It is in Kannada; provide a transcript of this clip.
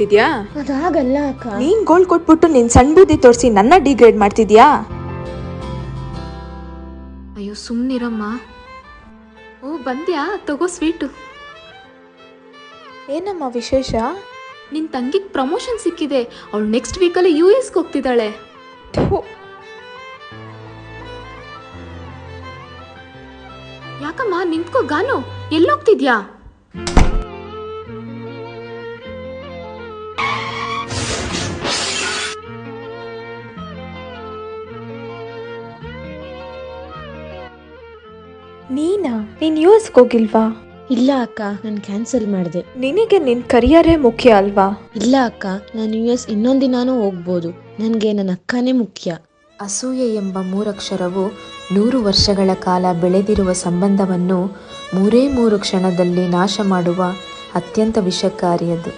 ತಿದ್ಯಾ ಅದಾಗಲ್ಲ ಅಕ್ಕ. ನೀನ್ ಗೋಲ್ಡ್ ಕೊಟ್ಬಿಟ್ಟು ನಿನ್ ಸಣ್ಣ ಬುದ್ಧಿ ತೋರಿಸಿ ನನ್ನ ಡಿಗ್ರೇಡ್ ಮಾಡ್ತಿದ್ಯಾ? ಅಯ್ಯೋ ಸುಮ್ನಿರಮ್ಮ. ಓ ಬಂದ್ಯಾ, ತಗೋ ಸ್ವೀಟು. ಏನಮ್ಮ ವಿಶೇಷ? ನಿನ್ ತಂಗಿಗೆ ಪ್ರಮೋಷನ್ ಸಿಕ್ಕಿದೆ. ಅವಳು ನೆಕ್ಸ್ಟ್ ವೀಕಲ್ಲಿ US ಹೋಗ್ತಿದ್ದಾಳೆ. ಯಾಕಮ್ಮ ನಿಂತ್ಕೋ ಗಾನು, ಎಲ್ಲೋಗ್ತಿದ್ಯಾ? ನೀನ್ US ಹೋಗಿಲ್ವಾ? ಇಲ್ಲ ಅಕ್ಕ, ನಾನು ಕ್ಯಾನ್ಸಲ್ ಮಾಡಿದೆ. ನಿನಗೆ ನಿನ್ ಕರಿಯರೇ ಮುಖ್ಯ ಅಲ್ವಾ? ಇಲ್ಲ ಅಕ್ಕ, ನಾನು US ಇನ್ನೊಂದು ದಿನಾನೂ ಹೋಗ್ಬೋದು. ನನಗೆ ನನ್ನ ಅಕ್ಕನೇ ಮುಖ್ಯ. ಅಸೂಯೆ ಎಂಬ ಮೂರಕ್ಷರವು 100 ವರ್ಷಗಳ ಕಾಲ ಬೆಳೆದಿರುವ ಸಂಬಂಧವನ್ನು 3 ಕ್ಷಣದಲ್ಲಿ ನಾಶ ಮಾಡುವ ಅತ್ಯಂತ ವಿಷಕಾರಿಯದು.